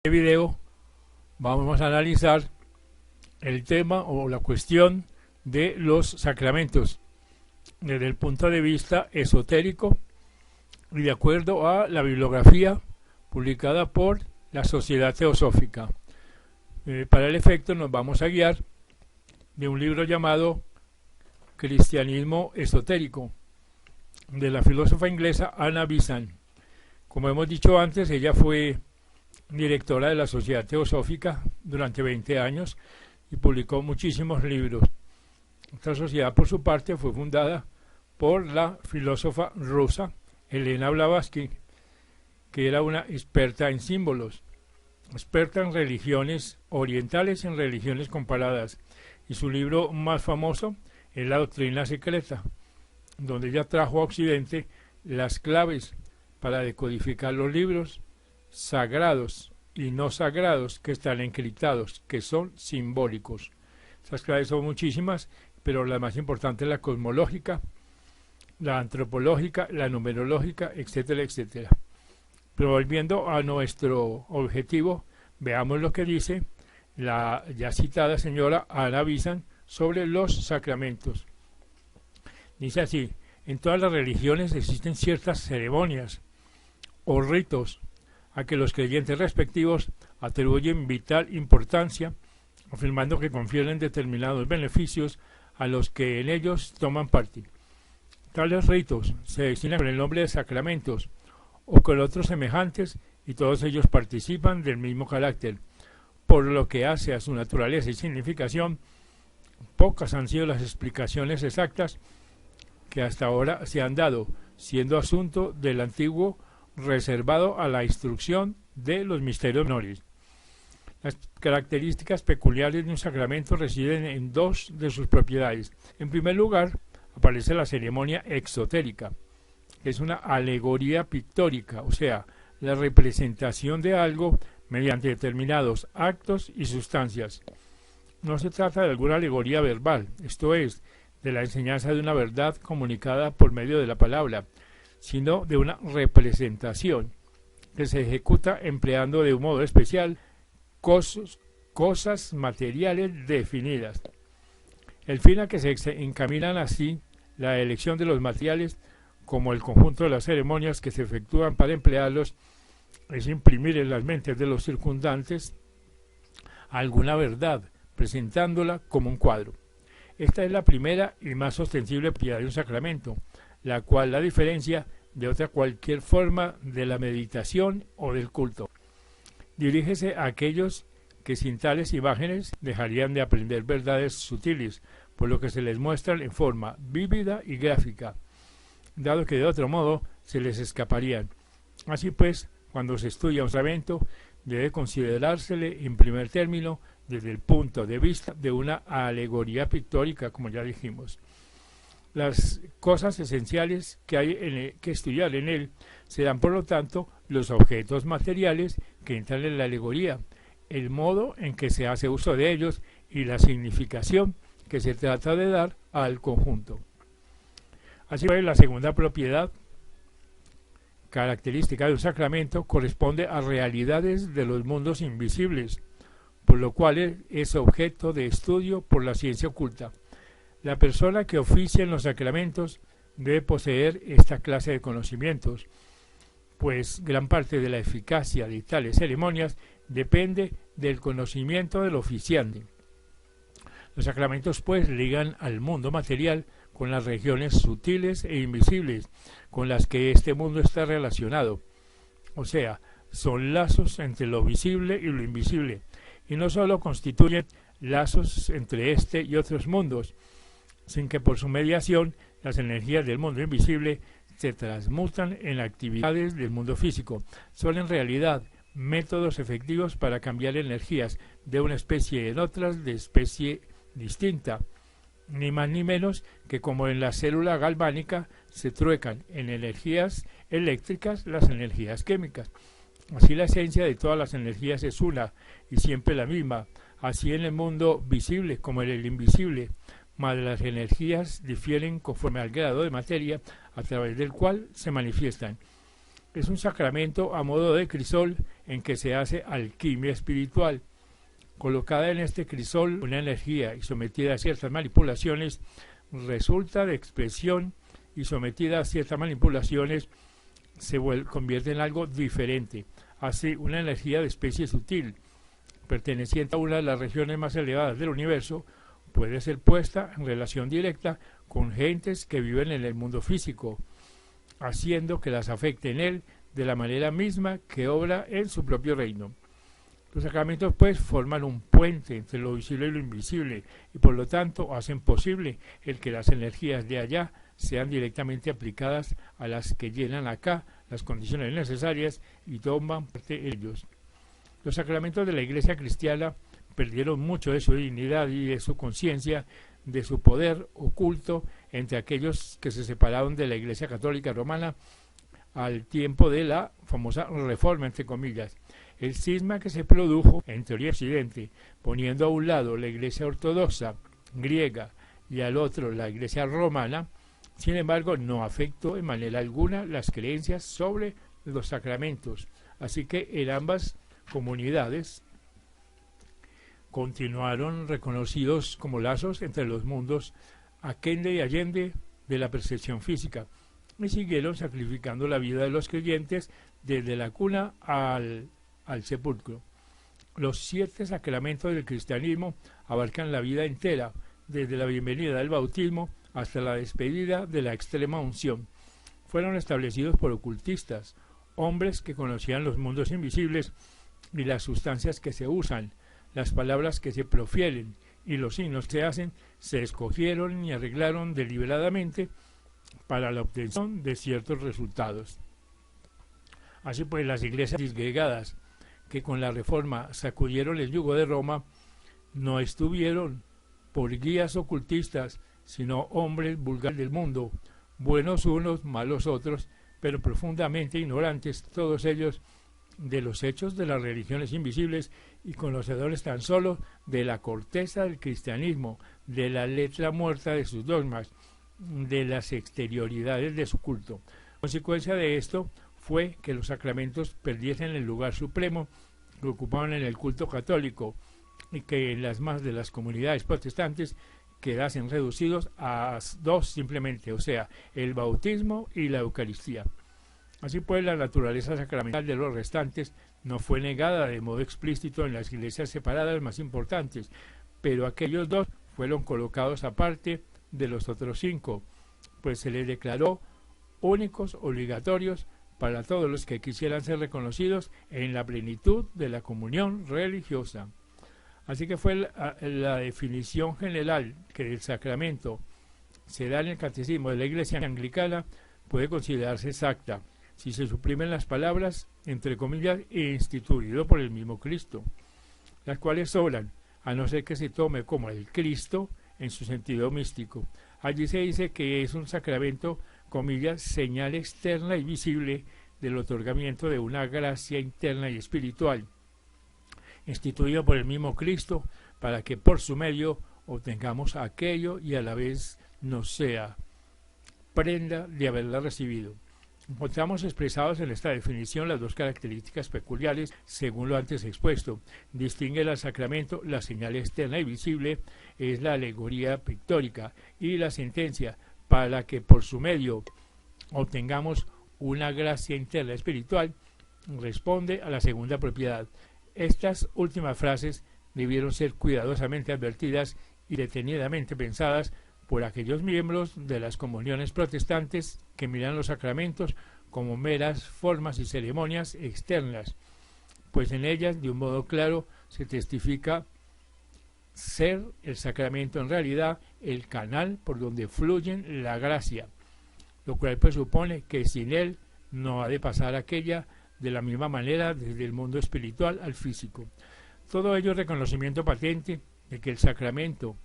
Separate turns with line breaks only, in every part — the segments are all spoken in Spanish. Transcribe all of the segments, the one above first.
este video vamos a analizar el tema o la cuestión de los sacramentos desde el punto de vista esotérico y de acuerdo a la bibliografía publicada por la Sociedad Teosófica. Para el efecto nos vamos a guiar de un libro llamado Cristianismo Esotérico, de la filósofa inglesa Anna Besant. Como hemos dicho antes, ella fue directora de la Sociedad Teosófica durante 20 años y publicó muchísimos libros. Esta sociedad, por su parte, fue fundada por la filósofa rusa Elena Blavatsky, que era una experta en símbolos, experta en religiones orientales y en religiones comparadas, y su libro más famoso es La Doctrina Secreta, donde ella trajo a Occidente las claves para decodificar los libros sagrados y no sagrados que están encriptados, que son simbólicos. Esas claves son muchísimas, pero la más importante es la cosmológica, la antropológica, la numerológica, etcétera, etcétera. Pero volviendo a nuestro objetivo, veamos lo que dice la ya citada señora Anna Besant sobre los sacramentos. Dice así: en todas las religiones existen ciertas ceremonias o ritos a que los creyentes respectivos atribuyen vital importancia, afirmando que confieren determinados beneficios a los que en ellos toman parte. Tales ritos se designan con el nombre de sacramentos o con otros semejantes, y todos ellos participan del mismo carácter. Por lo que hace a su naturaleza y significación, pocas han sido las explicaciones exactas que hasta ahora se han dado, siendo asunto del antiguo reservado a la instrucción de los misterios menores. Las características peculiares de un sacramento residen en dos de sus propiedades. En primer lugar, aparece la ceremonia exotérica, que es una alegoría pictórica, o sea, la representación de algo mediante determinados actos y sustancias. No se trata de alguna alegoría verbal, esto es, de la enseñanza de una verdad comunicada por medio de la palabra, sino de una representación que se ejecuta empleando de un modo especial cosas materiales definidas. El fin a que se encaminan así la elección de los materiales como el conjunto de las ceremonias que se efectúan para emplearlos es imprimir en las mentes de los circundantes alguna verdad, presentándola como un cuadro. Esta es la primera y más ostensible propiedad de un sacramento, la cual la diferencia de otra cualquier forma de la meditación o del culto. Dirígese a aquellos que sin tales imágenes dejarían de aprender verdades sutiles, por lo que se les muestran en forma vívida y gráfica, dado que de otro modo se les escaparían. Así pues, cuando se estudia un sacramento, debe considerársele en primer término desde el punto de vista de una alegoría pictórica, como ya dijimos. Las cosas esenciales que hay que estudiar en él serán, por lo tanto, los objetos materiales que entran en la alegoría, el modo en que se hace uso de ellos y la significación que se trata de dar al conjunto. Así pues, la segunda propiedad característica de un sacramento corresponde a realidades de los mundos invisibles, por lo cual es objeto de estudio por la ciencia oculta. La persona que oficia en los sacramentos debe poseer esta clase de conocimientos, pues gran parte de la eficacia de tales ceremonias depende del conocimiento del oficiante. Los sacramentos, pues, ligan al mundo material con las regiones sutiles e invisibles con las que este mundo está relacionado, o sea, son lazos entre lo visible y lo invisible, y no solo constituyen lazos entre este y otros mundos, sin que por su mediación las energías del mundo invisible se transmutan en actividades del mundo físico. Son en realidad métodos efectivos para cambiar energías de una especie en otras de especie distinta, ni más ni menos que como en la célula galvánica se truecan en energías eléctricas las energías químicas. Así la esencia de todas las energías es una y siempre la misma, así en el mundo visible como en el invisible, mas las energías difieren conforme al grado de materia a través del cual se manifiestan. Es un sacramento a modo de crisol en que se hace alquimia espiritual. Colocada en este crisol una energía y sometida a ciertas manipulaciones, resulta de expresión y sometida a ciertas manipulaciones se convierte en algo diferente. Así, una energía de especie sutil, perteneciente a una de las regiones más elevadas del universo, puede ser puesta en relación directa con gentes que viven en el mundo físico, haciendo que las afecte en él de la manera misma que obra en su propio reino. Los sacramentos, pues, forman un puente entre lo visible y lo invisible, y por lo tanto hacen posible el que las energías de allá sean directamente aplicadas a las que llenan acá las condiciones necesarias y toman parte de ellos. Los sacramentos de la Iglesia cristiana perdieron mucho de su dignidad y de su conciencia, de su poder oculto entre aquellos que se separaron de la Iglesia católica romana al tiempo de la famosa reforma, entre comillas. El cisma que se produjo en teoría occidente, poniendo a un lado la Iglesia ortodoxa griega y al otro la Iglesia romana, sin embargo, no afectó en manera alguna las creencias sobre los sacramentos. Así que en ambas comunidades continuaron reconocidos como lazos entre los mundos aquende y allende de la percepción física, y siguieron sacrificando la vida de los creyentes desde la cuna al sepulcro. Los 7 sacramentos del cristianismo abarcan la vida entera, desde la bienvenida del bautismo hasta la despedida de la extrema unción. Fueron establecidos por ocultistas, hombres que conocían los mundos invisibles y las sustancias que se usan, las palabras que se profieren y los signos que se hacen, se escogieron y arreglaron deliberadamente para la obtención de ciertos resultados. Así pues, las iglesias disgregadas que con la reforma sacudieron el yugo de Roma no estuvieron por guías ocultistas, sino hombres vulgares del mundo, buenos unos, malos otros, pero profundamente ignorantes todos ellos de los hechos de las religiones invisibles y conocedores tan solo de la corteza del cristianismo, de la letra muerta de sus dogmas, de las exterioridades de su culto. Consecuencia de esto fue que los sacramentos perdiesen el lugar supremo que ocupaban en el culto católico y que en las más de las comunidades protestantes quedasen reducidos a 2 simplemente, o sea, el bautismo y la Eucaristía. Así pues, la naturaleza sacramental de los restantes no fue negada de modo explícito en las iglesias separadas más importantes, pero aquellos 2 fueron colocados aparte de los otros 5, pues se les declaró únicos, obligatorios para todos los que quisieran ser reconocidos en la plenitud de la comunión religiosa. Así que fue la definición general que el sacramento se da en el catecismo de la Iglesia anglicana puede considerarse exacta si se suprimen las palabras, entre comillas, instituido por el mismo Cristo, las cuales sobran, a no ser que se tome como el Cristo en su sentido místico. Allí se dice que es un sacramento, comillas, señal externa y visible del otorgamiento de una gracia interna y espiritual, instituido por el mismo Cristo, para que por su medio obtengamos aquello y a la vez nos sea prenda de haberla recibido. Encontramos expresados en esta definición las 2 características peculiares según lo antes expuesto. Distingue al sacramento la señal externa y visible, es la alegoría pictórica, y la sentencia, para que por su medio obtengamos una gracia interna espiritual, responde a la segunda propiedad. Estas últimas frases debieron ser cuidadosamente advertidas y detenidamente pensadas por aquellos miembros de las comuniones protestantes que miran los sacramentos como meras formas y ceremonias externas, pues en ellas, de un modo claro, se testifica ser el sacramento en realidad el canal por donde fluyen la gracia, lo cual presupone que sin él no ha de pasar aquella de la misma manera desde el mundo espiritual al físico. Todo ello es reconocimiento patente de que el sacramento,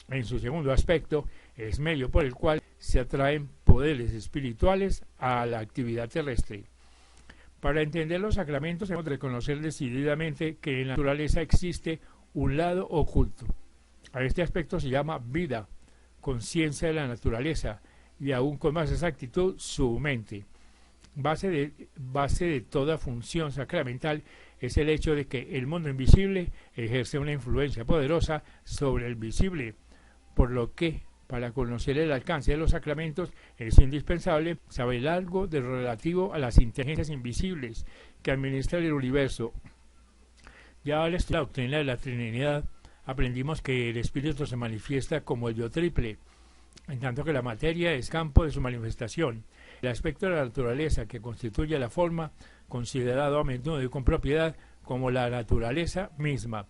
en su segundo aspecto, es medio por el cual se atraen poderes espirituales a la actividad terrestre. Para entender los sacramentos debemos reconocer decididamente que en la naturaleza existe un lado oculto. A este aspecto se llama vida, conciencia de la naturaleza y aún con más exactitud su mente. Base de toda función sacramental es el hecho de que el mundo invisible ejerce una influencia poderosa sobre el visible, por lo que, para conocer el alcance de los sacramentos, es indispensable saber algo de lo relativo a las inteligencias invisibles que administran el universo. Ya al estudiar la doctrina de la Trinidad, aprendimos que el Espíritu se manifiesta como el Yo triple, en tanto que la materia es campo de su manifestación. El aspecto de la naturaleza que constituye la forma, considerado a menudo y con propiedad como la naturaleza misma.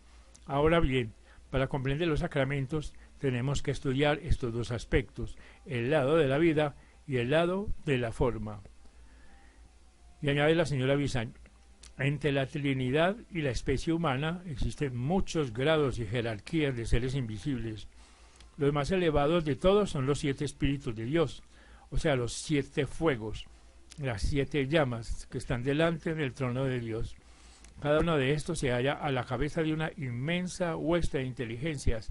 Ahora bien, para comprender los sacramentos tenemos que estudiar estos dos aspectos, el lado de la vida y el lado de la forma. Y añade la señora Bizán, entre la Trinidad y la especie humana existen muchos grados y jerarquías de seres invisibles. Los más elevados de todos son los 7 espíritus de Dios, o sea, los 7 fuegos, las 7 llamas que están delante del trono de Dios. Cada uno de estos se halla a la cabeza de una inmensa hueste de inteligencias,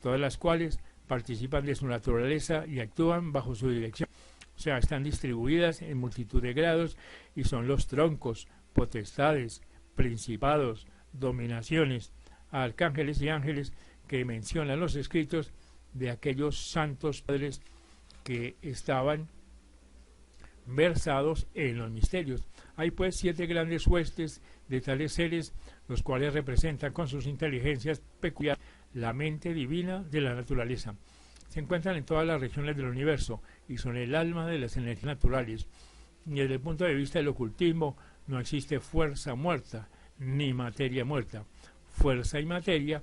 todas las cuales participan de su naturaleza y actúan bajo su dirección. O sea, están distribuidas en multitud de grados y son los troncos, potestades, principados, dominaciones, arcángeles y ángeles que mencionan los escritos de aquellos santos padres que estaban versados en los misterios. Hay pues 7 grandes huestes de tales seres, los cuales representan con sus inteligencias peculiares la mente divina de la naturaleza. Se encuentran en todas las regiones del universo y son el alma de las energías naturales. Y desde el punto de vista del ocultismo no existe fuerza muerta ni materia muerta. Fuerza y materia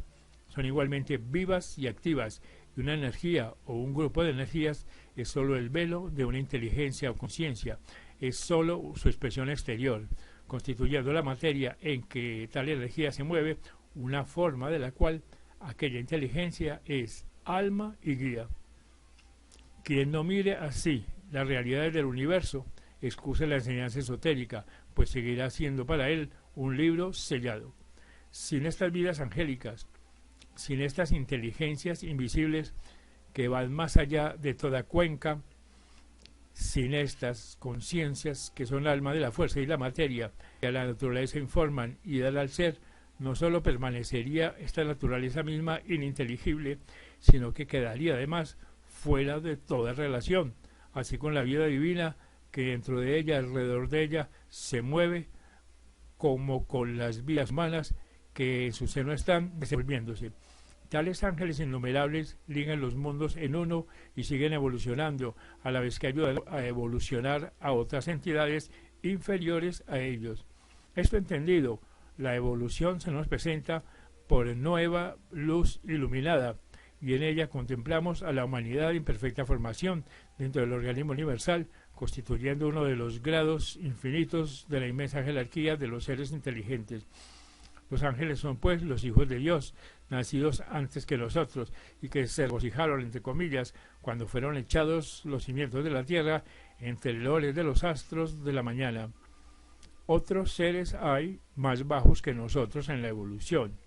son igualmente vivas y activas, y una energía o un grupo de energías es sólo el velo de una inteligencia o conciencia, es sólo su expresión exterior, constituyendo la materia en que tal energía se mueve, una forma de la cual aquella inteligencia es alma y guía. Quien no mire así las realidades del universo, excuse la enseñanza esotérica, pues seguirá siendo para él un libro sellado. Sin estas vidas angélicas, sin estas inteligencias invisibles que van más allá de toda cuenca, sin estas conciencias que son el alma de la fuerza y la materia, que a la naturaleza informan y dan al ser, no sólo permanecería esta naturaleza misma ininteligible, sino que quedaría además fuera de toda relación, así con la vida divina que dentro de ella, alrededor de ella, se mueve, como con las vidas humanas que en su seno están desenvolviéndose. Tales ángeles innumerables ligan los mundos en uno y siguen evolucionando, a la vez que ayudan a evolucionar a otras entidades inferiores a ellos. Esto entendido, la evolución se nos presenta por nueva luz iluminada, y en ella contemplamos a la humanidad en perfecta formación dentro del organismo universal, constituyendo uno de los grados infinitos de la inmensa jerarquía de los seres inteligentes. Los ángeles son pues los hijos de Dios, nacidos antes que nosotros, y que se regocijaron, entre comillas, cuando fueron echados los cimientos de la tierra entre lores de los astros de la mañana. Otros seres hay más bajos que nosotros en la evolución.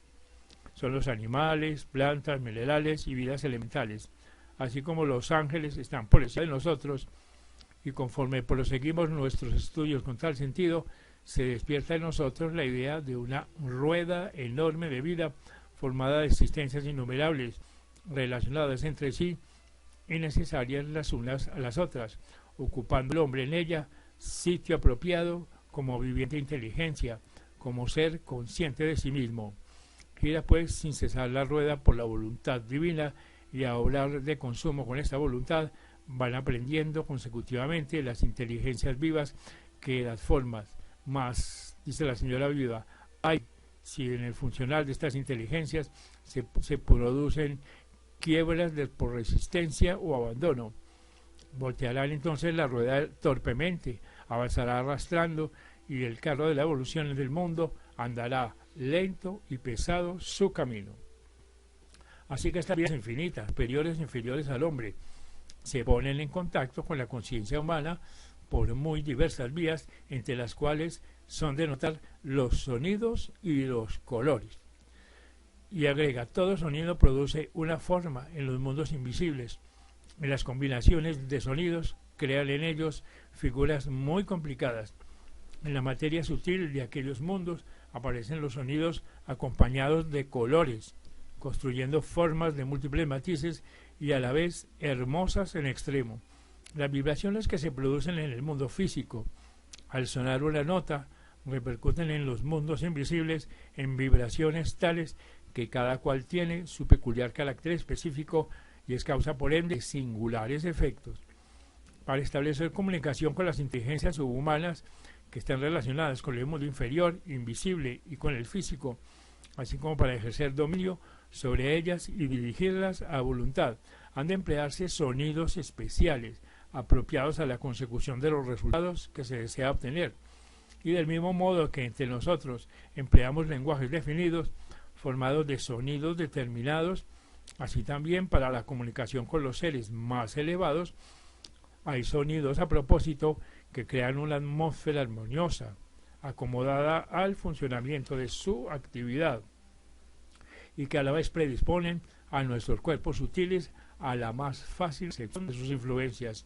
Son los animales, plantas, minerales y vidas elementales. Así como los ángeles están por encima de nosotros, y conforme proseguimos nuestros estudios con tal sentido, se despierta en nosotros la idea de una rueda enorme de vida formada de existencias innumerables, relacionadas entre sí y necesarias las unas a las otras, ocupando el hombre en ella sitio apropiado como viviente inteligencia, como ser consciente de sí mismo. Gira pues sin cesar la rueda por la voluntad divina, y a obrar de consumo con esta voluntad van aprendiendo consecutivamente las inteligencias vivas que las formas. Más, dice la señora Viuda, hay, si en el funcional de estas inteligencias se producen quiebras por resistencia o abandono, voltearán entonces la rueda torpemente, avanzará arrastrando, y el carro de la evolución del mundo andará lento y pesado su camino. Así que estas vidas infinitas, superiores e inferiores al hombre, se ponen en contacto con la conciencia humana por muy diversas vías, entre las cuales son de notar los sonidos y los colores. Y agrega, todo sonido produce una forma en los mundos invisibles. En las combinaciones de sonidos crean en ellos figuras muy complicadas. En la materia sutil de aquellos mundos aparecen los sonidos acompañados de colores, construyendo formas de múltiples matices y a la vez hermosas en extremo. Las vibraciones que se producen en el mundo físico, al sonar una nota, repercuten en los mundos invisibles en vibraciones tales que cada cual tiene su peculiar carácter específico y es causa por ende de singulares efectos. Para establecer comunicación con las inteligencias subhumanas que están relacionadas con el mundo inferior, invisible y con el físico, así como para ejercer dominio sobre ellas y dirigirlas a voluntad, han de emplearse sonidos especiales, apropiados a la consecución de los resultados que se desea obtener. Y del mismo modo que entre nosotros empleamos lenguajes definidos, formados de sonidos determinados, así también para la comunicación con los seres más elevados, hay sonidos a propósito que crean una atmósfera armoniosa, acomodada al funcionamiento de su actividad, y que a la vez predisponen a nuestros cuerpos sutiles a la más fácil recepción de sus influencias.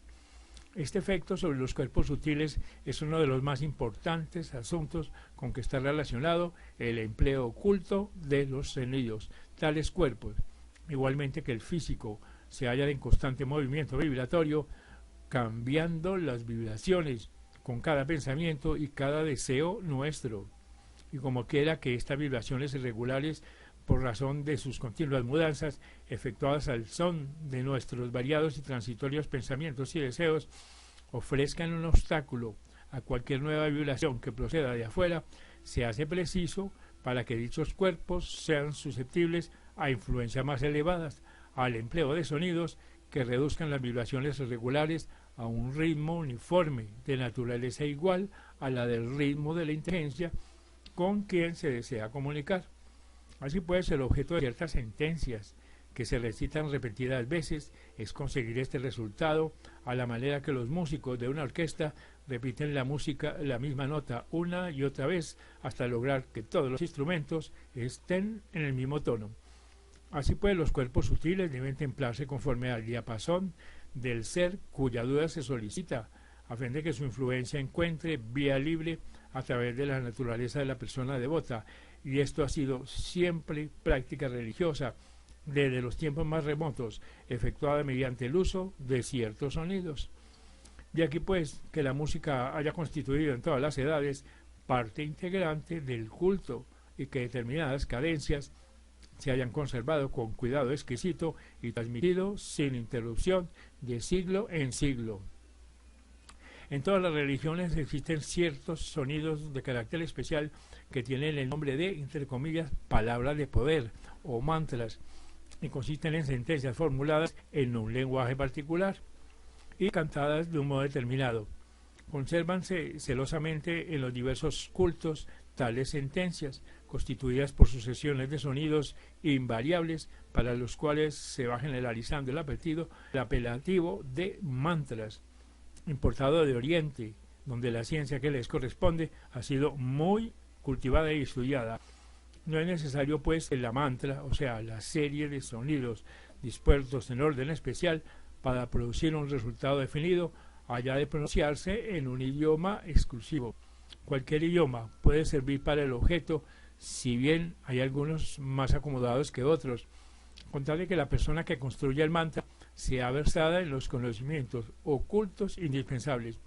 Este efecto sobre los cuerpos sutiles es uno de los más importantes asuntos con que está relacionado el empleo oculto de los sonidos. Tales cuerpos, igualmente que el físico, se hallan en constante movimiento vibratorio, cambiando las vibraciones con cada pensamiento y cada deseo nuestro. Y como quiera que estas vibraciones irregulares, por razón de sus continuas mudanzas, efectuadas al son de nuestros variados y transitorios pensamientos y deseos, ofrezcan un obstáculo a cualquier nueva vibración que proceda de afuera, se hace preciso, para que dichos cuerpos sean susceptibles a influencias más elevadas, al empleo de sonidos que reduzcan las vibraciones irregulares a un ritmo uniforme, de naturaleza igual a la del ritmo de la inteligencia con quien se desea comunicar. Así pues, el objeto de ciertas sentencias que se recitan repetidas veces es conseguir este resultado a la manera que los músicos de una orquesta repiten la misma nota una y otra vez hasta lograr que todos los instrumentos estén en el mismo tono. Así pues, los cuerpos sutiles deben templarse conforme al diapasón del ser cuya duda se solicita, a fin de que su influencia encuentre vía libre a través de la naturaleza de la persona devota, y esto ha sido siempre práctica religiosa desde los tiempos más remotos, efectuada mediante el uso de ciertos sonidos. De aquí pues que la música haya constituido en todas las edades parte integrante del culto y que determinadas cadencias se hayan conservado con cuidado exquisito y transmitido sin interrupción de siglo en siglo. En todas las religiones existen ciertos sonidos de carácter especial que tienen el nombre de, entre comillas, palabras de poder o mantras, y consisten en sentencias formuladas en un lenguaje particular y cantadas de un modo determinado. Consérvanse celosamente en los diversos cultos tales sentencias, constituidas por sucesiones de sonidos invariables para los cuales se va generalizando el apelativo de mantras, importado de Oriente, donde la ciencia que les corresponde ha sido muy cultivada y estudiada. No es necesario, pues, que la mantra, o sea, la serie de sonidos dispuestos en orden especial para producir un resultado definido, haya de pronunciarse en un idioma exclusivo. Cualquier idioma puede servir para el objeto, si bien hay algunos más acomodados que otros, con tal de que la persona que construya el mantra sea versada en los conocimientos ocultos indispensables.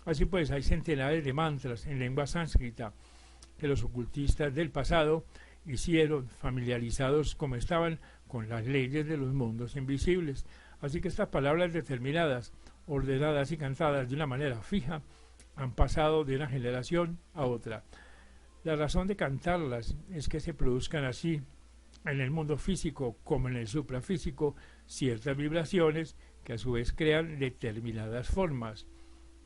Así pues, hay centenares de mantras en lengua sánscrita que los ocultistas del pasado hicieron familiarizados como estaban con las leyes de los mundos invisibles. Así que estas palabras determinadas, ordenadas y cantadas de una manera fija, han pasado de una generación a otra. La razón de cantarlas es que se produzcan así, en el mundo físico como en el suprafísico, ciertas vibraciones que a su vez crean determinadas formas,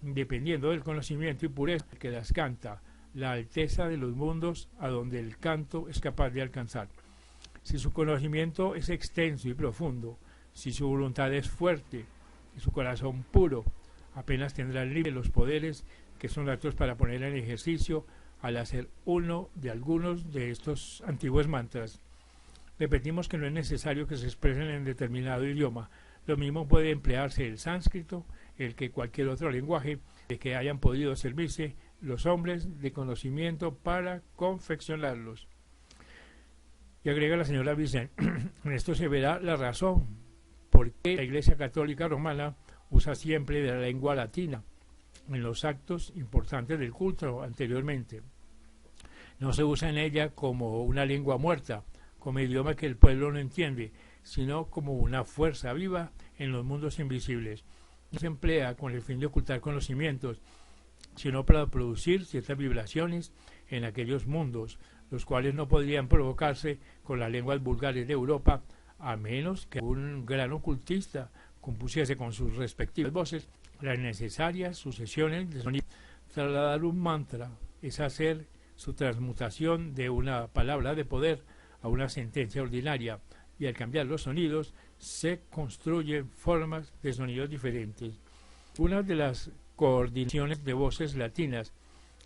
dependiendo del conocimiento y pureza que las canta, la alteza de los mundos a donde el canto es capaz de alcanzar. Si su conocimiento es extenso y profundo, si su voluntad es fuerte y su corazón puro, apenas tendrá libre los poderes que son aptos para poner en ejercicio al hacer uno de algunos de estos antiguos mantras. Repetimos que no es necesario que se expresen en determinado idioma. Lo mismo puede emplearse el sánscrito, el que cualquier otro lenguaje de que hayan podido servirse los hombres de conocimiento para confeccionarlos. Y agrega la señora Vicente, en esto se verá la razón por qué la Iglesia Católica Romana usa siempre de la lengua latina en los actos importantes del culto anteriormente. No se usa en ella como una lengua muerta, como idioma que el pueblo no entiende, sino como una fuerza viva en los mundos invisibles. No se emplea con el fin de ocultar conocimientos, sino para producir ciertas vibraciones en aquellos mundos, los cuales no podrían provocarse con las lenguas vulgares de Europa, a menos que un gran ocultista compusiese con sus respectivas voces las necesarias sucesiones de sonidos. Trasladar un mantra es hacer su transmutación de una palabra de poder a una sentencia ordinaria, y al cambiar los sonidos se construyen formas de sonidos diferentes. Una de las coordinaciones de voces latinas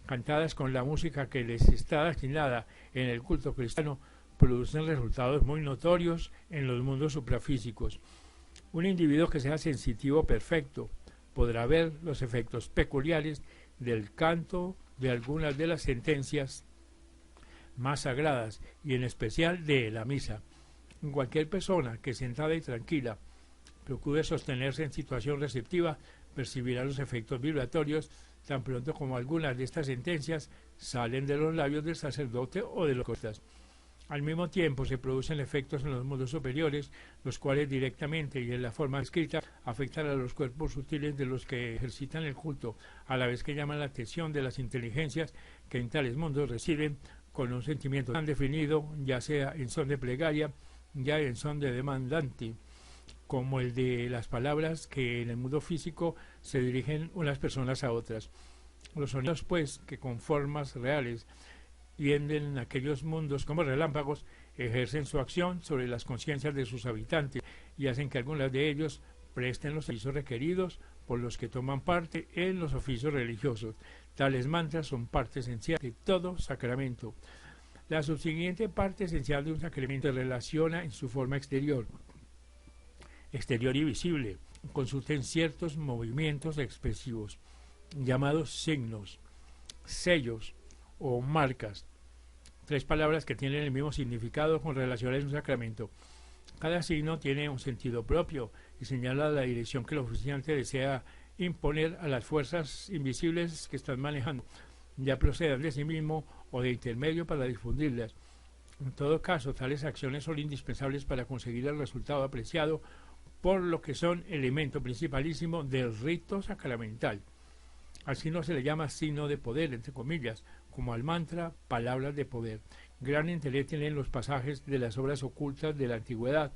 cantadas con la música que les está asignada en el culto cristiano producen resultados muy notorios en los mundos suprafísicos. Un individuo que sea sensitivo perfecto podrá ver los efectos peculiares del canto de algunas de las sentencias más sagradas y en especial de la misa. Cualquier persona que sentada y tranquila procure sostenerse en situación receptiva percibirá los efectos vibratorios tan pronto como algunas de estas sentencias salen de los labios del sacerdote o de los costas. Al mismo tiempo se producen efectos en los mundos superiores, los cuales directamente y en la forma escrita afectan a los cuerpos sutiles de los que ejercitan el culto, a la vez que llaman la atención de las inteligencias que en tales mundos residen con un sentimiento tan definido, ya sea en son de plegaria, ya en son de demandante, como el de las palabras que en el mundo físico se dirigen unas personas a otras. Los sonidos, pues, que con formas reales hienden en aquellos mundos como relámpagos, ejercen su acción sobre las conciencias de sus habitantes y hacen que algunos de ellos presten los servicios requeridos por los que toman parte en los oficios religiosos. Tales mantras son parte esencial de todo sacramento. La subsiguiente parte esencial de un sacramento se relaciona en su forma exterior y visible. Consulten ciertos movimientos expresivos, llamados signos, sellos o marcas, 3 palabras que tienen el mismo significado con relación a un sacramento. Cada signo tiene un sentido propio y señala la dirección que el oficiante desea imponer a las fuerzas invisibles que están manejando, ya procedan de sí mismo o de intermedio para difundirlas. En todo caso, tales acciones son indispensables para conseguir el resultado apreciado, por lo que son elemento principalísimo del rito sacramental. Al signo se le llama signo de poder, entre comillas, como al mantra, palabras de poder. Gran interés tienen los pasajes de las obras ocultas de la antigüedad,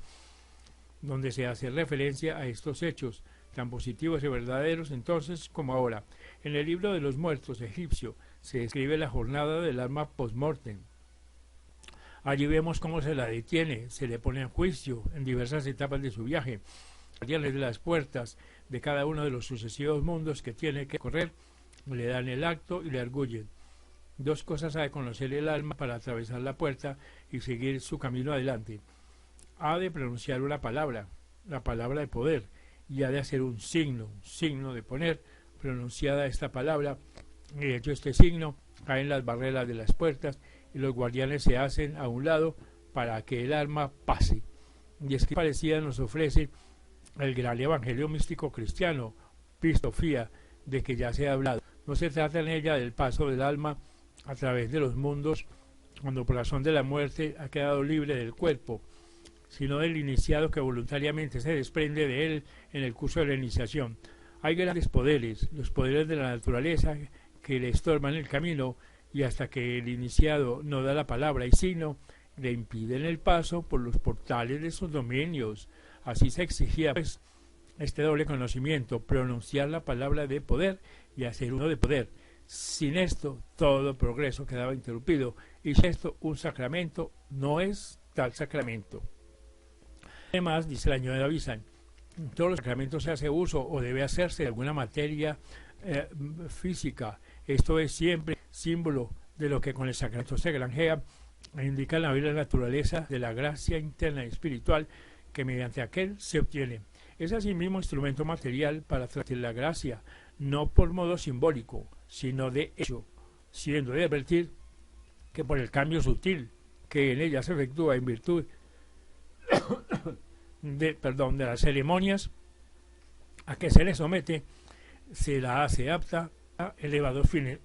donde se hace referencia a estos hechos, tan positivos y verdaderos entonces como ahora. En el libro de los muertos egipcio se describe la jornada del alma post-mortem. Allí vemos cómo se la detiene, se le pone en juicio en diversas etapas de su viaje. Guardianes de las puertas de cada uno de los sucesivos mundos que tiene que correr, le dan el acto y le arguyen. 2 cosas ha de conocer el alma para atravesar la puerta y seguir su camino adelante. Ha de pronunciar una palabra, la palabra de poder, y ha de hacer un signo de poner, pronunciada esta palabra, y de hecho este signo cae en las barreras de las puertas y los guardianes se hacen a un lado para que el alma pase. Y es que parecida nos ofrece el gran evangelio místico cristiano, Pistofía, de que ya se ha hablado. No se trata en ella del paso del alma a través de los mundos cuando por razón de la muerte ha quedado libre del cuerpo, sino del iniciado que voluntariamente se desprende de él en el curso de la iniciación. Hay grandes poderes, los poderes de la naturaleza que le estorban el camino, y hasta que el iniciado no da la palabra y signo, le impiden el paso por los portales de sus dominios. Así se exigía, pues, este doble conocimiento, pronunciar la palabra de poder y hacer uno de poder. Sin esto, todo progreso quedaba interrumpido, y sin esto, un sacramento no es tal sacramento. Además, dice la señora Vicente, en todos los sacramentos se hace uso o debe hacerse de alguna materia física. Esto es siempre símbolo de lo que con el sacramento se granjea e indica la vida naturaleza de la gracia interna y espiritual que mediante aquel se obtiene. Es asimismo instrumento material para transmitir la gracia, no por modo simbólico, sino de hecho, siendo de advertir que por el cambio sutil que en ella se efectúa en virtud de las ceremonias a que se le somete, se la hace apta a elevados fines.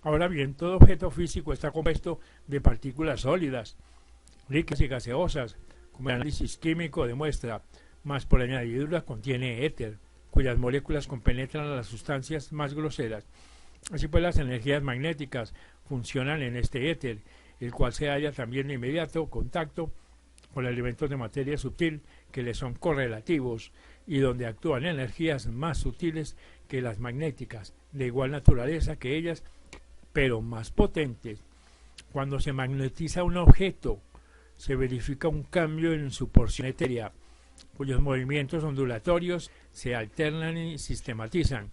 Ahora bien, todo objeto físico está compuesto de partículas sólidas, líquidas y gaseosas, como el análisis químico demuestra, más por añadidura contiene éter, cuyas moléculas compenetran a las sustancias más groseras. Así pues, las energías magnéticas funcionan en este éter, el cual se halla también de inmediato contacto con elementos de materia sutil que le son correlativos y donde actúan energías más sutiles que las magnéticas, de igual naturaleza que ellas, pero más potentes. Cuando se magnetiza un objeto, se verifica un cambio en su porción etérea, cuyos movimientos ondulatorios se alternan y sistematizan,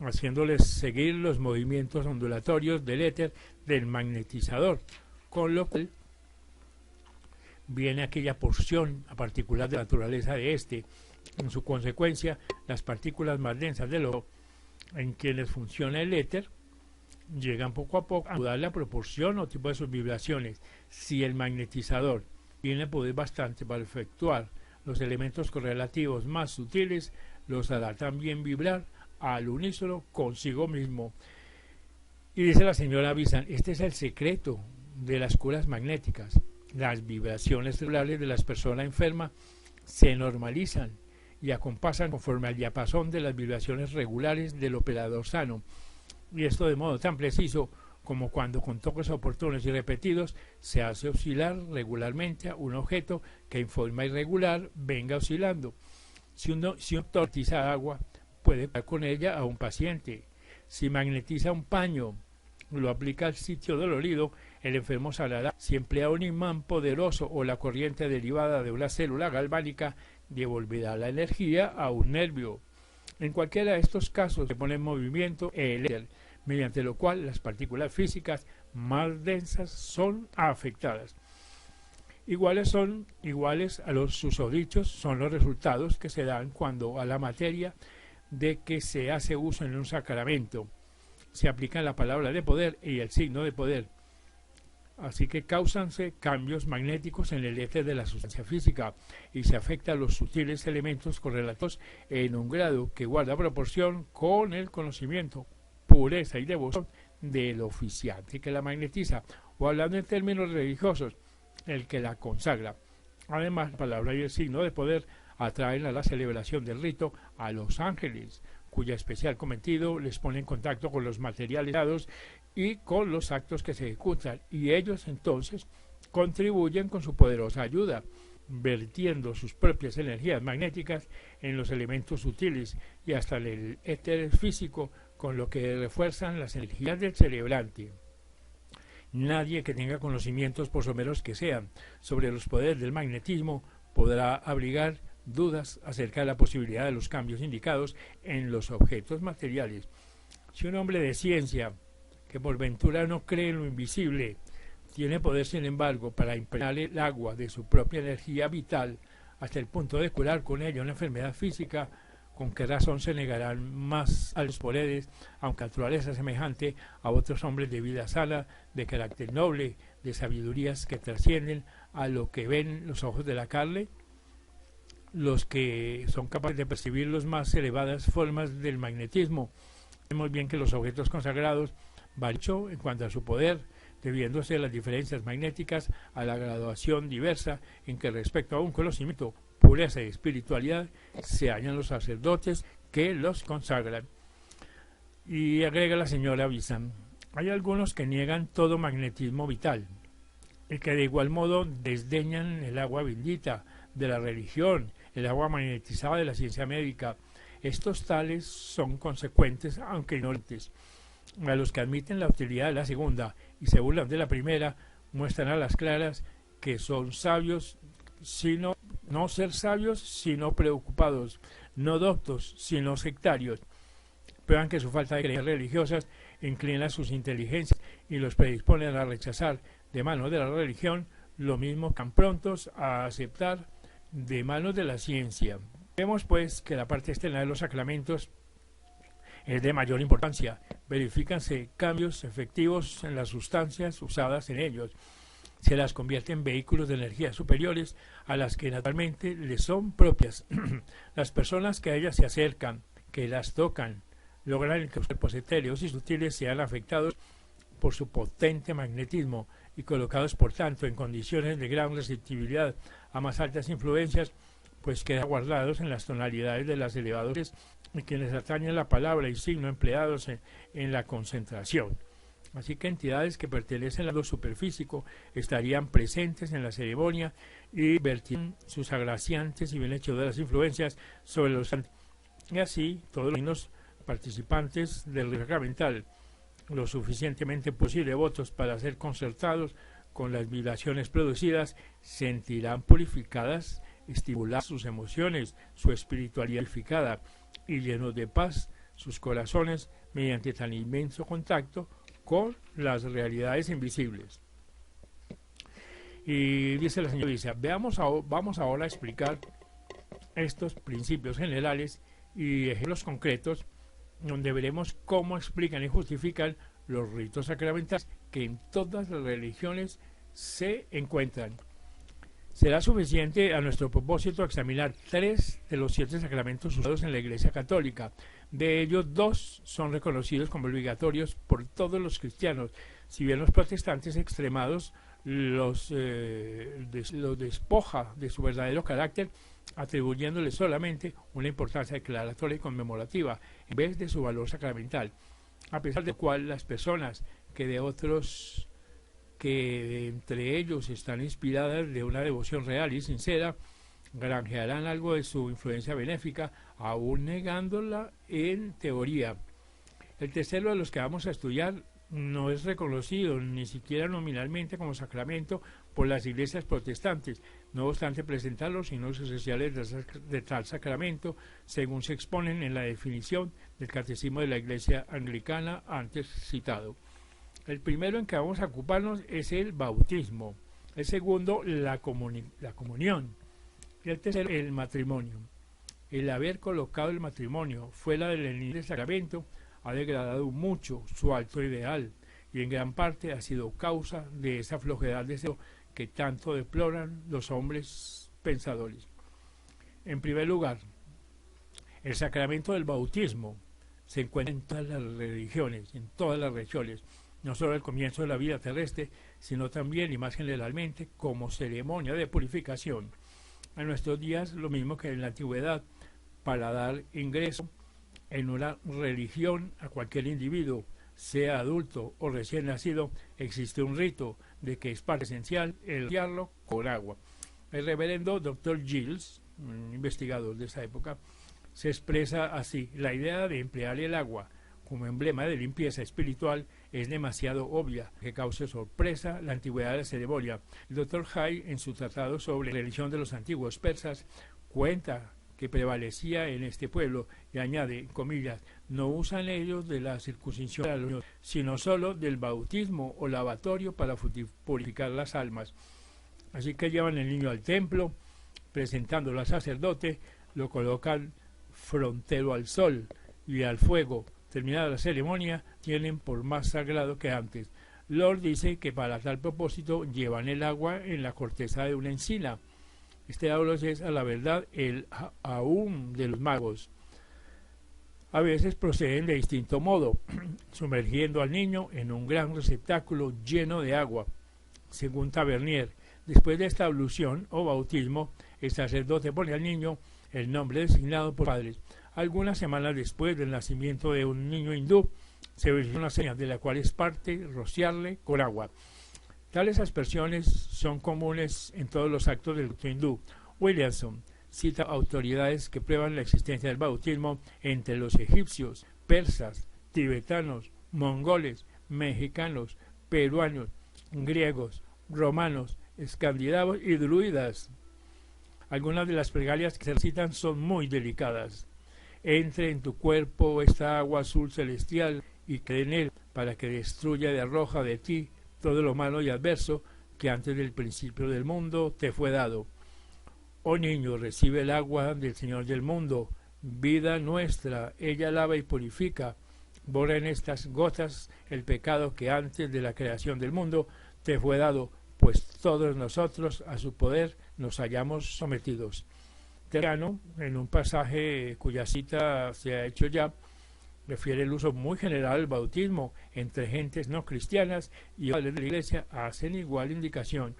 haciéndoles seguir los movimientos ondulatorios del éter del magnetizador, con lo cual viene aquella porción a particular de la naturaleza de este. En su consecuencia, las partículas más densas del oro, en quienes funciona el éter, llegan poco a poco a mudar la proporción o tipo de sus vibraciones. Si el magnetizador tiene poder bastante para efectuar los elementos correlativos más sutiles, los hará también vibrar al unísono consigo mismo. Y dice la señora Visan, este es el secreto de las curas magnéticas. Las vibraciones celulares de las personas enfermas se normalizan y acompasan conforme al diapasón de las vibraciones regulares del operador sano. Y esto de modo tan preciso como cuando con toques oportunos y repetidos se hace oscilar regularmente a un objeto que en forma irregular venga oscilando. Si un doctor magnetiza agua, puede aplicar con ella a un paciente. Si magnetiza un paño, lo aplica al sitio dolorido, el enfermo sanará. Si emplea un imán poderoso o la corriente derivada de una célula galvánica, devolverá la energía a un nervio. En cualquiera de estos casos se pone en movimiento el éter, mediante lo cual las partículas físicas más densas son afectadas. Iguales a los susodichos son los resultados que se dan cuando a la materia de que se hace uso en un sacramento se aplican la palabra de poder y el signo de poder. Así que causanse cambios magnéticos en el éter de la sustancia física y se afecta a los sutiles elementos correlatos en un grado que guarda proporción con el conocimiento, pureza y devoción del oficiante que la magnetiza, o hablando en términos religiosos, el que la consagra. Además, la palabra y el signo de poder atraen a la celebración del rito a los ángeles, cuya especial cometido les pone en contacto con los materiales dados y con los actos que se ejecutan, y ellos entonces contribuyen con su poderosa ayuda, vertiendo sus propias energías magnéticas en los elementos sutiles y hasta en el éter físico, con lo que refuerzan las energías del celebrante. Nadie que tenga conocimientos, por someros que sean, sobre los poderes del magnetismo podrá abrigar dudas acerca de la posibilidad de los cambios indicados en los objetos materiales. Si un hombre de ciencia, que por ventura no cree en lo invisible, tiene poder, sin embargo, para impregnar el agua de su propia energía vital hasta el punto de curar con ella una enfermedad física, ¿con qué razón se negarán más a los poderes, aunque naturaleza semejante a otros hombres de vida sana, de carácter noble, de sabidurías que trascienden a lo que ven los ojos de la carne? Los que son capaces de percibir las más elevadas formas del magnetismo, vemos bien que los objetos consagrados varían en cuanto a su poder, debiéndose las diferencias magnéticas a la graduación diversa en que respecto a un conocimiento, pureza y espiritualidad se hallan los sacerdotes que los consagran. Y agrega la señora Visan, hay algunos que niegan todo magnetismo vital, y que de igual modo desdeñan el agua bendita de la religión, el agua magnetizada de la ciencia médica. Estos tales son consecuentes, aunque ignorantes. A los que admiten la utilidad de la segunda y se burlan de la primera, muestran a las claras que son sabios, sino no ser sabios, sino preocupados, no doctos, sino sectarios. Prueban que su falta de creencias religiosas inclina sus inteligencias y los predisponen a rechazar de manos de la religión lo mismo que tan prontos a aceptar de manos de la ciencia. Vemos pues que la parte externa de los sacramentos es de mayor importancia. Verifícanse cambios efectivos en las sustancias usadas en ellos. Se las convierte en vehículos de energía superiores a las que naturalmente les son propias. Las personas que a ellas se acercan, que las tocan, logran que los cuerpos etéreos y sutiles sean afectados por su potente magnetismo y colocados por tanto en condiciones de gran receptibilidad a más altas influencias, pues quedan guardados en las tonalidades de las elevadoras y quienes atañen la palabra y signo empleados en la concentración. Así que entidades que pertenecen al lado superfísico estarían presentes en la ceremonia y vertirían sus agraciantes y bienhechoras influencias sobre los santos. Y así todos los signos participantes del rito sacramental, lo suficientemente posible votos para ser concertados con las vibraciones producidas, sentirán purificadas, estimular sus emociones, su espiritualidad purificada y llenos de paz sus corazones mediante tan inmenso contacto con las realidades invisibles. Y dice la señora, vamos ahora a explicar estos principios generales y ejemplos concretos donde veremos cómo explican y justifican los ritos sacramentales que en todas las religiones se encuentran. Será suficiente a nuestro propósito examinar 3 de los 7 sacramentos usados en la Iglesia Católica. De ellos 2 son reconocidos como obligatorios por todos los cristianos, si bien los protestantes extremados los despoja de su verdadero carácter, atribuyéndoles solamente una importancia declaratoria y conmemorativa en vez de su valor sacramental, a pesar del cual las personas que entre ellos están inspiradas de una devoción real y sincera, granjearán algo de su influencia benéfica, aún negándola en teoría. El tercero de los que vamos a estudiar no es reconocido ni siquiera nominalmente como sacramento por las iglesias protestantes, no obstante presentar los signos esenciales de tal sacramento según se exponen en la definición del Catecismo de la Iglesia Anglicana antes citado. El primero en que vamos a ocuparnos es el bautismo, el segundo la comunión y el tercero el matrimonio. El haber colocado el matrimonio fuera del sacramento ha degradado mucho su alto ideal y en gran parte ha sido causa de esa flojedad de deseo que tanto deploran los hombres pensadores. En primer lugar, el sacramento del bautismo se encuentra en todas las religiones, no solo al comienzo de la vida terrestre, sino también y más generalmente como ceremonia de purificación. En nuestros días, lo mismo que en la antigüedad, para dar ingreso en una religión a cualquier individuo, sea adulto o recién nacido, existe un rito de que es parte esencial el limpiarlo con agua. El reverendo Dr. Giles, un investigador de esa época, se expresa así: la idea de emplear el agua como emblema de limpieza espiritual es demasiado obvia que cause sorpresa la antigüedad de la ceremonia. El Dr. Hay, en su tratado sobre la religión de los antiguos persas, cuenta que prevalecía en este pueblo y añade, comillas, no usan ellos de la circuncisión, sino solo del bautismo o lavatorio para purificar las almas. Así que llevan el niño al templo, presentándolo al sacerdote, lo colocan frontero al sol y al fuego. Terminada la ceremonia, tienen por más sagrado que antes. Lord dice que para tal propósito llevan el agua en la corteza de una encina. Este hablo es, a la verdad, el aún de los magos. A veces proceden de distinto modo, sumergiendo al niño en un gran receptáculo lleno de agua. Según Tavernier, después de esta ablución o bautismo, el sacerdote pone al niño el nombre designado por padres. Algunas semanas después del nacimiento de un niño hindú, se verifica una señal de la cual es parte rociarle con agua. Tales aspersiones son comunes en todos los actos del culto hindú. Williamson cita autoridades que prueban la existencia del bautismo entre los egipcios, persas, tibetanos, mongoles, mexicanos, peruanos, griegos, romanos, escandinavos y druidas. Algunas de las plegarias que se citan son muy delicadas. Entre en tu cuerpo esta agua azul celestial y cree en él para que destruya y arroja de ti todo lo malo y adverso que antes del principio del mundo te fue dado. Oh niño, recibe el agua del Señor del mundo, vida nuestra, ella lava y purifica, borra en estas gotas el pecado que antes de la creación del mundo te fue dado, pues todos nosotros a su poder nos hallamos sometidos. Terano, en un pasaje cuya cita se ha hecho ya, refiere el uso muy general del bautismo entre gentes no cristianas y padres de la Iglesia hacen igual indicación.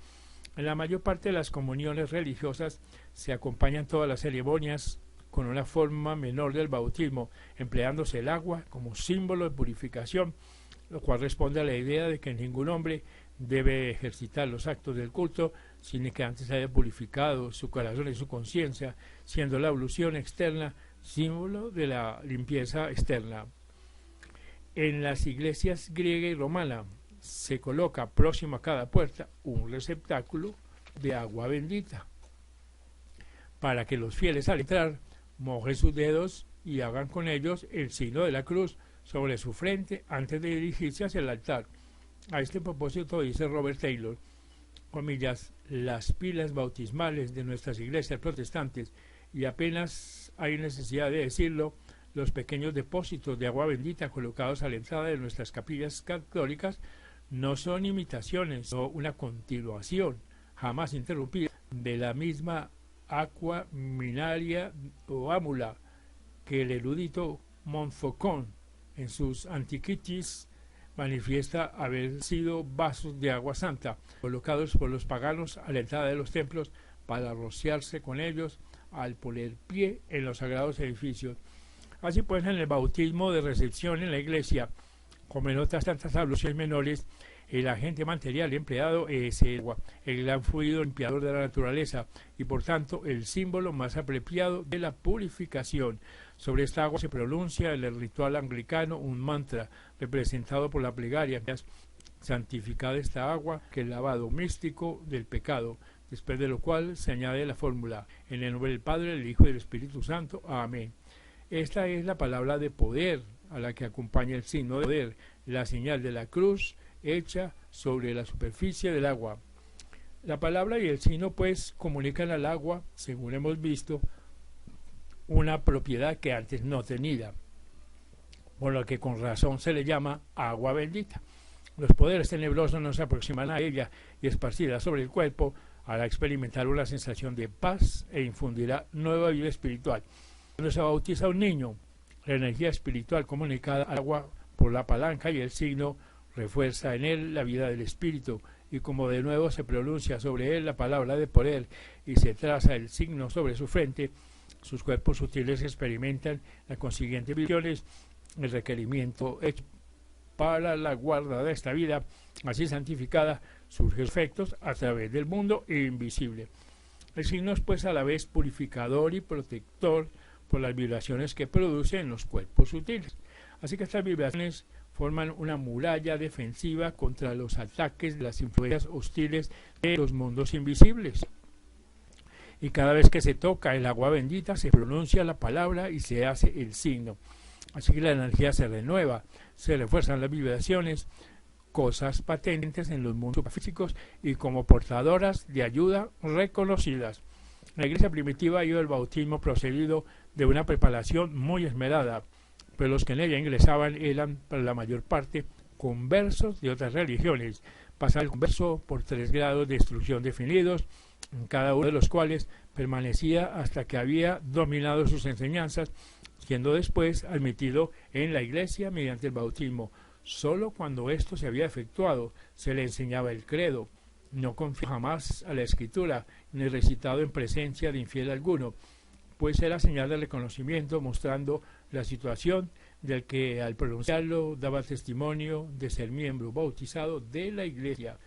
En la mayor parte de las comuniones religiosas se acompañan todas las ceremonias con una forma menor del bautismo, empleándose el agua como símbolo de purificación, lo cual responde a la idea de que ningún hombre debe ejercitar los actos del culto sin que antes haya purificado su corazón y su conciencia, siendo la ablución externa símbolo de la limpieza externa. En las iglesias griega y romana se coloca próximo a cada puerta un receptáculo de agua bendita, para que los fieles al entrar mojen sus dedos y hagan con ellos el signo de la cruz sobre su frente antes de dirigirse hacia el altar. A este propósito dice Robert Taylor, comillas, las pilas bautismales de nuestras iglesias protestantes, y apenas hay necesidad de decirlo, los pequeños depósitos de agua bendita colocados a la entrada de nuestras capillas católicas no son imitaciones, sino una continuación jamás interrumpida de la misma aqua minaria o ámula que el erudito Montfaucon en sus Antiquities manifiesta haber sido vasos de agua santa colocados por los paganos a la entrada de los templos para rociarse con ellos al poner pie en los sagrados edificios. Así pues, en el bautismo de recepción en la iglesia, como en otras tantas abluciones menores, el agente material empleado es el agua, el gran fluido limpiador de la naturaleza y por tanto el símbolo más apropiado de la purificación. Sobre esta agua se pronuncia en el ritual anglicano un mantra representado por la plegaria: santificad esta agua, que es el lavado místico del pecado, después de lo cual se añade la fórmula: en el nombre del Padre, del Hijo y del Espíritu Santo. Amén. Esta es la palabra de poder a la que acompaña el signo de poder, la señal de la cruz hecha sobre la superficie del agua. La palabra y el signo pues comunican al agua, según hemos visto, una propiedad que antes no tenía, por lo que con razón se le llama agua bendita. Los poderes tenebrosos nos aproximan a ella y esparcida sobre el cuerpo hará experimentar una sensación de paz e infundirá nueva vida espiritual. Cuando se bautiza un niño, la energía espiritual comunicada al agua por la palanca y el signo refuerza en él la vida del espíritu, y como de nuevo se pronuncia sobre él la palabra de poder y se traza el signo sobre su frente, sus cuerpos sutiles experimentan las consiguientes visiones, el requerimiento hecho para la guarda de esta vida así santificada, surge efectos a través del mundo invisible. El signo es pues a la vez purificador y protector por las vibraciones que produce en los cuerpos sutiles. Así que estas vibraciones forman una muralla defensiva contra los ataques de las influencias hostiles de los mundos invisibles. Y cada vez que se toca el agua bendita se pronuncia la palabra y se hace el signo. Así que la energía se renueva, se refuerzan las vibraciones, cosas patentes en los mundos superfísicos y como portadoras de ayuda reconocidas. En la iglesia primitiva ha ido el bautismo procedido de una preparación muy esmerada, pero los que en ella ingresaban eran, para la mayor parte, conversos de otras religiones. Pasaba el converso por 3 grados de instrucción definidos, en cada uno de los cuales permanecía hasta que había dominado sus enseñanzas, siendo después admitido en la iglesia mediante el bautismo. Solo cuando esto se había efectuado se le enseñaba el credo. No confió jamás a la escritura, ni recitado en presencia de infiel alguno, pues era señal de reconocimiento mostrando la situación del que al pronunciarlo daba testimonio de ser miembro bautizado de la iglesia.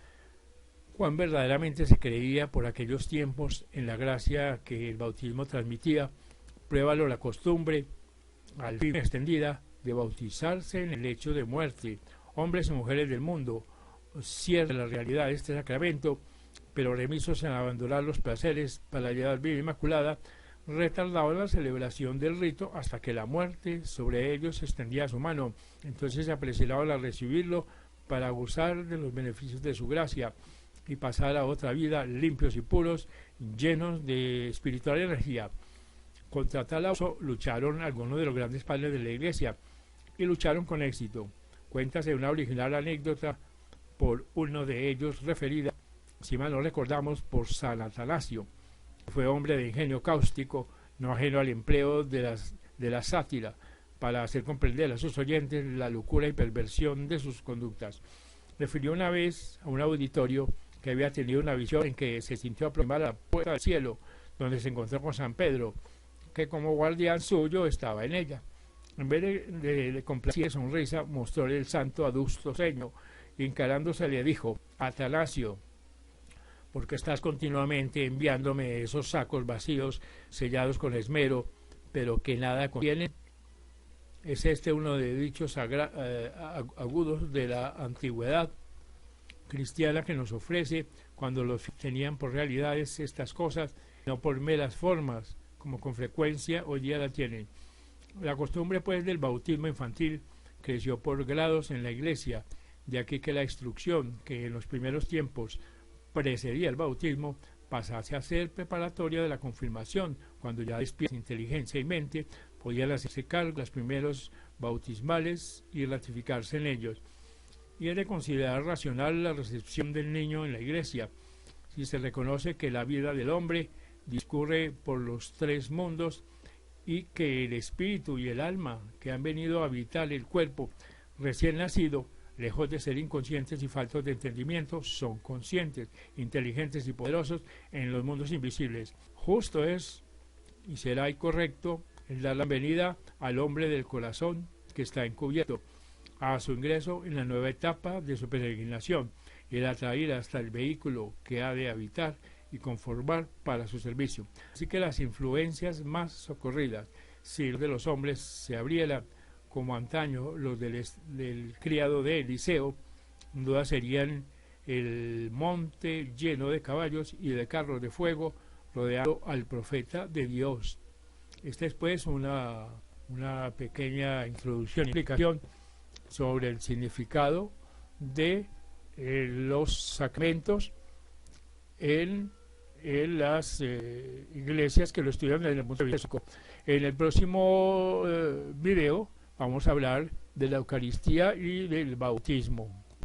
Cuán verdaderamente se creía por aquellos tiempos en la gracia que el bautismo transmitía, pruébalo la costumbre, al fin extendida, de bautizarse en el lecho de muerte. Hombres y mujeres del mundo, cierta la realidad de este sacramento, pero remisos en abandonar los placeres para llevar vida inmaculada, retardaban la celebración del rito hasta que la muerte sobre ellos extendía su mano. Entonces se apresuraban a recibirlo para gozar de los beneficios de su gracia. y pasar a otra vida limpios y puros, llenos de espiritual energía. Contra tal abuso lucharon algunos de los grandes padres de la Iglesia y lucharon con éxito. Cuéntase una original anécdota por uno de ellos referida, si mal no recordamos, por San Atanasio. Fue hombre de ingenio cáustico, no ajeno al empleo de la sátira para hacer comprender a sus oyentes la locura y perversión de sus conductas. Refirió una vez a un auditorio que había tenido una visión en que se sintió aproximar a la puerta del cielo, donde se encontró con San Pedro, que como guardián suyo estaba en ella. En vez de complacida sonrisa, mostró el santo adusto ceño, y encarándose le dijo: Atanasio, ¿por qué estás continuamente enviándome esos sacos vacíos, sellados con esmero, pero que nada contienen? Es este uno de dichos agudos de la antigüedad cristiana que nos ofrece cuando los tenían por realidades estas cosas, no por meras formas, como con frecuencia hoy día la tienen. La costumbre pues del bautismo infantil creció por grados en la Iglesia, de aquí que la instrucción que en los primeros tiempos precedía el bautismo pasase a ser preparatoria de la confirmación, cuando ya despierta inteligencia y mente podían hacerse cargo de los primeros bautismales y ratificarse en ellos. Y es de considerar racional la recepción del niño en la Iglesia, si se reconoce que la vida del hombre discurre por los tres mundos y que el espíritu y el alma que han venido a habitar el cuerpo recién nacido, lejos de ser inconscientes y faltos de entendimiento, son conscientes, inteligentes y poderosos en los mundos invisibles. Justo es y será correcto el dar la bienvenida al hombre del corazón que está encubierto a su ingreso en la nueva etapa de su peregrinación y el atraer hasta el vehículo que ha de habitar y conformar para su servicio. Así que las influencias más socorridas, si los de los hombres se abrieran como antaño los del criado de Eliseo, sin duda serían el monte lleno de caballos y de carros de fuego rodeando al profeta de Dios. Esta es pues una pequeña introducción y explicación sobre el significado de los sacramentos en las iglesias que lo estudian desde el punto de vista. En el próximo video vamos a hablar de la Eucaristía y del bautismo.